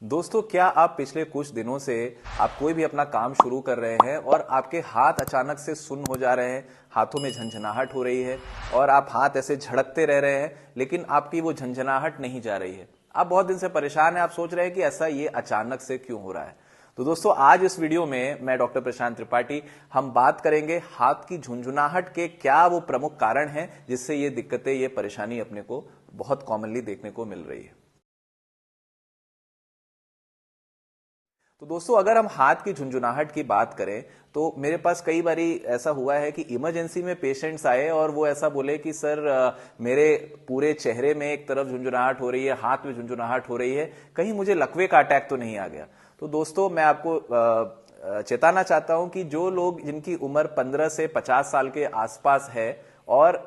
दोस्तों, क्या आप पिछले कुछ दिनों से आप कोई भी अपना काम शुरू कर रहे हैं और आपके हाथ अचानक से सुन्न हो जा रहे हैं, हाथों में झंझनाहट हो रही है और आप हाथ ऐसे झड़कते रह रहे हैं, लेकिन आपकी वो झंझनाहट नहीं जा रही है। आप बहुत दिन से परेशान हैं, आप सोच रहे हैं कि ऐसा ये अचानक से क्यों हो रहा है। तो दोस्तों, आज इस वीडियो में मैं डॉक्टर प्रशांत त्रिपाठी हम बात करेंगे हाथ की झुंझुनाहट के क्या वो प्रमुख कारण हैं जिससे ये दिक्कतें, ये परेशानी अपने को बहुत कॉमनली देखने को मिल रही है। तो दोस्तों, अगर हम हाथ की झुंझुनाहट की बात करें तो मेरे पास कई बारी ऐसा हुआ है कि इमरजेंसी में पेशेंट्स आए और वो ऐसा बोले कि सर मेरे पूरे चेहरे में एक तरफ झुंझुनाहट हो रही है, हाथ में झुंझुनाहट हो रही है, कहीं मुझे लकवे का अटैक तो नहीं आ गया। तो दोस्तों, मैं आपको चेताना चाहता हूं कि जो लोग जिनकी उम्र 15 से 50 साल के आसपास है और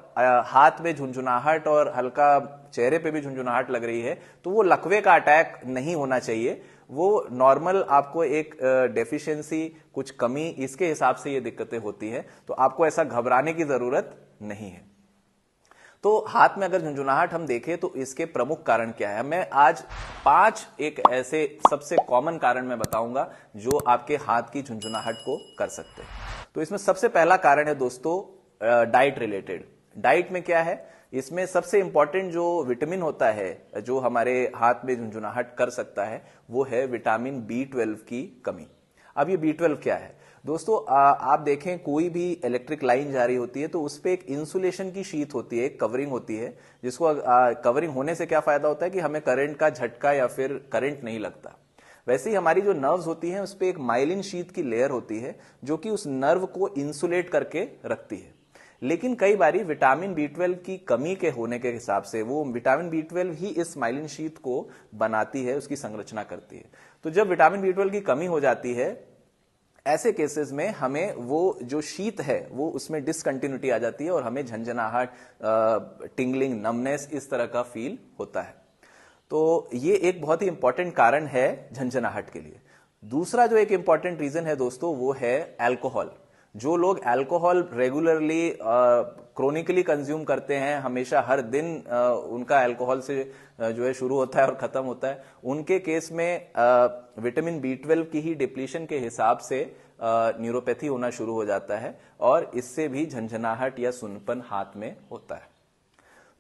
हाथ में झुंझुनाहट और हल्का चेहरे पे भी झुंझुनाहट लग रही है, तो वो लकवे का अटैक नहीं होना चाहिए। वो नॉर्मल आपको एक डेफिशिएंसी, कुछ कमी, इसके हिसाब से ये दिक्कतें होती है, तो आपको ऐसा घबराने की जरूरत नहीं है। तो हाथ में अगर झुंझुनाहट हम देखें तो इसके प्रमुख कारण क्या है, मैं आज 5 एक ऐसे सबसे कॉमन कारण मैं बताऊंगा जो आपके हाथ की झुंझुनाहट को कर सकते हैं। तो इसमें सबसे पहला कारण है दोस्तों डाइट रिलेटेड। डाइट में क्या है, इसमें सबसे इंपॉर्टेंट जो विटामिन होता है जो हमारे हाथ में झुंझुनाहट कर सकता है, वो है विटामिन B12 की कमी। अब ये B12 क्या है दोस्तों, आप देखें कोई भी इलेक्ट्रिक लाइन जा रही होती है तो उस पर एक इंसुलेशन की शीट होती है, एक कवरिंग होती है, जिसको कवरिंग होने से क्या फायदा होता है कि हमें करंट का झटका या फिर करंट नहीं लगता। वैसे ही हमारी जो नर्व्स होती हैं उस पर एक माइलिन शीट की लेयर होती है जो कि उस नर्व को इंसुलेट करके रखती है। लेकिन कई बारी विटामिन B12 की कमी के होने के हिसाब से वो विटामिन B12 ही इस माइलिन शीट को बनाती है, उसकी संरचना करती है। तो जब विटामिन B12 की कमी हो जाती है, ऐसे केसेस में हमें वो जो शीत है वो उसमें डिसकंटिन्यूटी आ जाती है और हमें झंझनाहट, टिंगलिंग, नमनेस इस तरह का फील होता है। तो ये एक बहुत ही इंपॉर्टेंट कारण है झंझनाहट के लिए। दूसरा जो एक इंपॉर्टेंट रीजन है दोस्तों, वो है अल्कोहल। जो लोग अल्कोहल रेगुलरली क्रोनिकली कंज्यूम करते हैं, हमेशा हर दिन उनका अल्कोहल से जो है शुरू होता है और खत्म होता है, उनके केस में विटामिन B12 की ही डिप्लीशन के हिसाब से न्यूरोपैथी होना शुरू हो जाता है और इससे भी झंझनाहट या सुन्नपन हाथ में होता है।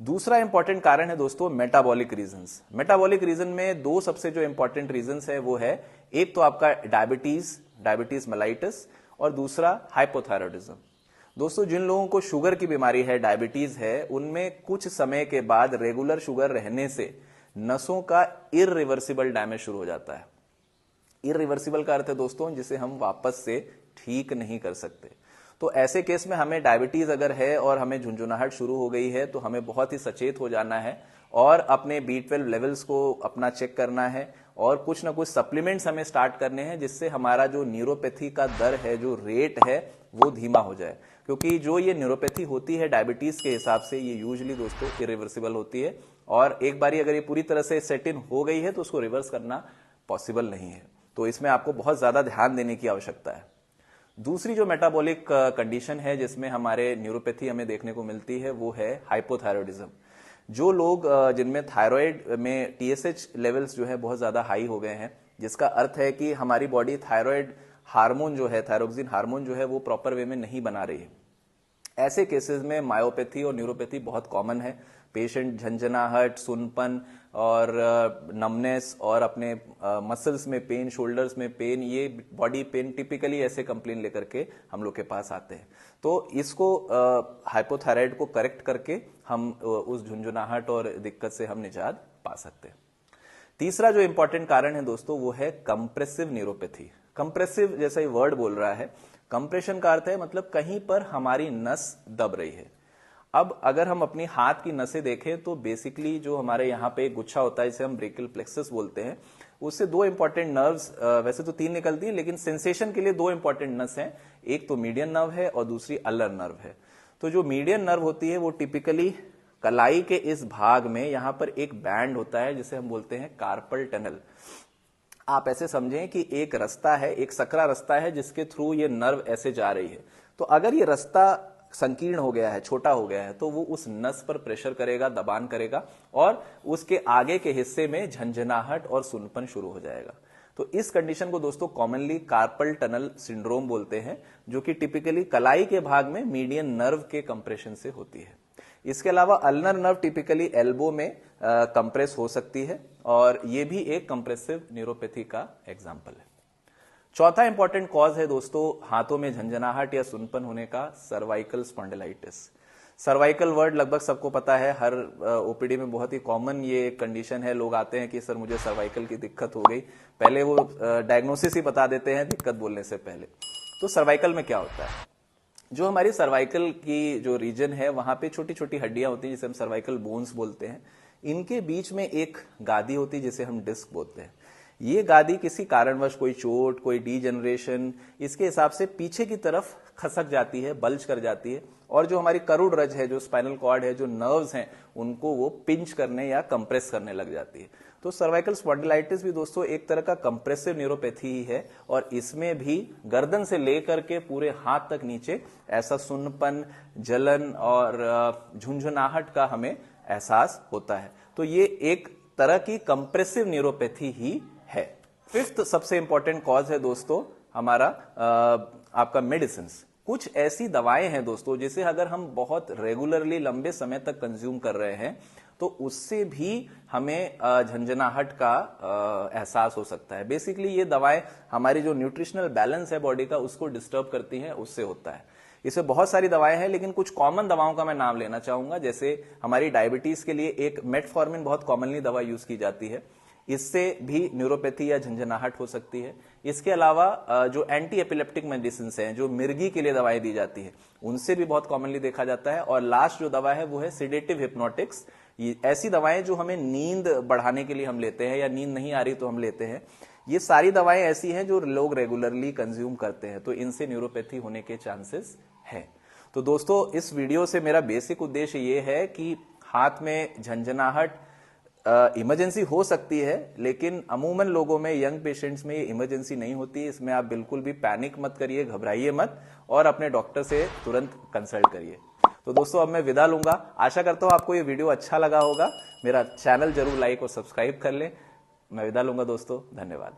दूसरा इंपॉर्टेंट कारण है दोस्तों मेटाबॉलिक रीजंस। मेटाबॉलिक रीजन में दो सबसे जो इंपॉर्टेंट रीजंस है वो है, एक तो आपका डायबिटीज मेलाइटिस और दूसरा हाइपोथायरॉयडिज्म। दोस्तों, जिन लोगों को शुगर की बीमारी है, डायबिटीज है, उनमें कुछ समय के बाद रेगुलर शुगर रहने से नसों का इररिवर्सिबल डैमेज शुरू हो जाता है। इररिवर्सिबल का अर्थ है दोस्तों जिसे हम वापस से ठीक नहीं कर सकते। तो ऐसे केस में हमें डायबिटीज अगर है और हमें झुंझुनाहट शुरू हो गई है तो हमें बहुत ही सचेत हो जाना है और अपने B12 लेवल्स को अपना चेक करना है और कुछ ना कुछ सप्लीमेंट्स हमें स्टार्ट करने हैं जिससे हमारा जो न्यूरोपैथी का दर है, जो रेट है, वो धीमा हो जाए। क्योंकि जो ये न्यूरोपैथी होती है डायबिटीज के हिसाब से, ये यूजुअली दोस्तों इरिवर्सिबल होती है और एक बारी अगर ये पूरी तरह से सेट इन हो गई है तो उसको रिवर्स करना पॉसिबल नहीं है। तो इसमें आपको बहुत ज्यादा ध्यान देने की आवश्यकता है। दूसरी जो मेटाबॉलिक कंडीशन है जिसमें हमारे न्यूरोपैथी हमें देखने को मिलती है वो है हाइपोथायरॉयडिज्म। जो लोग जिनमें थायराइड में TSH लेवल्स जो है बहुत ज्यादा हाई हो गए हैं, जिसका अर्थ है कि हमारी बॉडी थायराइड हार्मोन जो है, थायरोक्सिन हार्मोन जो है, वो प्रॉपर वे में नहीं बना रही है। ऐसे केसेस में मायोपैथी और न्यूरोपैथी बहुत कॉमन है। पेशेंट झंझनाहट, सुनपन और नमनेस और अपने मसल्स में पेन, शोल्डर्स में पेन, ये बॉडी पेन, टिपिकली ऐसे कंप्लेन लेकर के हम लोग के पास आते हैं। तो इसको हाइपोथायराइड को करेक्ट करके हम उस झुंझुनाहट और दिक्कत से हम निजात पा सकते हैं। तीसरा जो इंपॉर्टेंट कारण है दोस्तों वो है कंप्रेसिव न्यूरोपैथी। कंप्रेसिव जैसा ही वर्ड बोल रहा है, कंप्रेशन का अर्थ है मतलब कहीं पर हमारी नस दब रही है। अब अगर हम अपनी हाथ की नसें देखें तो बेसिकली जो हमारे यहाँ पे एक गुच्छा होता है जिसे हम ब्रेकियल प्लेक्सस बोलते हैं, उससे दो इंपॉर्टेंट नर्व्स, वैसे तो 3 निकलती हैं लेकिन सेंसेशन के लिए 2 इंपॉर्टेंट नर्व्स हैं। एक तो मीडियन नर्व है और दूसरी अल्लर नर्व है। तो जो मीडियन नर्व होती है वो टिपिकली कलाई के इस भाग में यहां पर एक बैंड होता है जिसे हम बोलते हैं कार्पल टनल। आप ऐसे समझें कि एक रास्ता है, एक सकरा रास्ता है जिसके थ्रू ये नर्व ऐसे जा रही है। तो अगर ये रास्ता संकीर्ण हो गया है, छोटा हो गया है, तो वो उस नस पर प्रेशर करेगा, दबान करेगा और उसके आगे के हिस्से में झंझनाहट और सुनपन शुरू हो जाएगा। तो इस कंडीशन को दोस्तों कॉमनली कार्पल टनल सिंड्रोम बोलते हैं, जो कि टिपिकली कलाई के भाग में मीडियन नर्व के कंप्रेशन से होती है। इसके अलावा अल्नर नर्व टिपिकली एल्बो में कंप्रेस हो सकती है और ये भी एक कंप्रेसिव न्यूरोपैथी का एग्जाम्पल है। चौथा इंपॉर्टेंट कॉज है दोस्तों हाथों में झंझनाहट या सुनपन होने का, सर्वाइकल स्पॉन्डिलाइटिस। सर्वाइकल वर्ड लगभग सबको पता है, हर ओपीडी में बहुत ही कॉमन ये कंडीशन है। लोग आते हैं कि सर मुझे सर्वाइकल की दिक्कत हो गई, पहले वो डायग्नोसिस ही बता देते हैं दिक्कत बोलने से पहले। तो सर्वाइकल में क्या होता है, जो हमारी सर्वाइकल की जो रीजन है वहां पे छोटी छोटी हड्डियां होती हैं जिसे हम सर्वाइकल बोन्स बोलते हैं। इनके बीच में एक गादी होती है जिसे हम डिस्क बोलते हैं। ये गादी किसी कारणवश, कोई चोट, कोई डीजेनरेशन, इसके हिसाब से पीछे की तरफ खसक जाती है, बल्ज कर जाती है और जो हमारी करोड़ रज है, जो स्पाइनल कॉर्ड है, जो नर्व्स हैं, उनको वो पिंच करने या कंप्रेस करने लग जाती है। तो सर्वाइकल स्पॉन्डिलाइटिस भी दोस्तों एक तरह का कंप्रेसिव न्यूरोपैथी ही है और इसमें भी गर्दन से लेकर के पूरे हाथ तक नीचे ऐसा सुन्नपन, जलन और झुंझुनाहट का हमें एहसास होता है। तो ये एक तरह की कंप्रेसिव न्यूरोपैथी ही है। फिफ्थ सबसे इंपॉर्टेंट कॉज है दोस्तों हमारा आपका मेडिसिन। कुछ ऐसी दवाएं हैं दोस्तों जिसे अगर हम बहुत रेगुलरली लंबे समय तक कंज्यूम कर रहे हैं तो उससे भी हमें झंझनाहट का एहसास हो सकता है। बेसिकली ये दवाएं हमारी जो न्यूट्रिशनल बैलेंस है बॉडी का उसको डिस्टर्ब करती हैं, उससे होता है। इसमें बहुत सारी दवाएं हैं लेकिन कुछ कॉमन दवाओं का मैं नाम लेना चाहूंगा। जैसे हमारी डायबिटीज के लिए एक मेटफॉर्मिन बहुत कॉमनली दवा यूज की जाती है, इससे भी न्यूरोपैथी या झंझनाहट हो सकती है। इसके अलावा जो एंटी एपिलेप्टिक मेडिसिन हैं, जो मिर्गी के लिए दवाएं दी जाती है, उनसे भी बहुत कॉमनली देखा जाता है। और लास्ट जो दवा है वो है सिडेटिव हिप्नोटिक्स। ये ऐसी दवाएं जो हमें नींद बढ़ाने के लिए हम लेते हैं या नींद नहीं आ रही तो हम लेते हैं। ये सारी दवाएं ऐसी हैं जो लोग रेगुलरली कंज्यूम करते हैं, तो इनसे न्यूरोपैथी होने के चांसेस है। तो दोस्तों इस वीडियो से मेरा बेसिक उद्देश्य ये है कि हाथ में झंझनाहट इमरजेंसी हो सकती है, लेकिन अमूमन लोगों में, यंग पेशेंट्स में ये इमरजेंसी नहीं होती। इसमें आप बिल्कुल भी पैनिक मत करिए, घबराइए मत और अपने डॉक्टर से तुरंत कंसल्ट करिए। तो दोस्तों अब मैं विदा लूंगा। आशा करता हूं आपको ये वीडियो अच्छा लगा होगा। मेरा चैनल जरूर लाइक और सब्सक्राइब कर लें। मैं विदा लूंगा दोस्तों, धन्यवाद।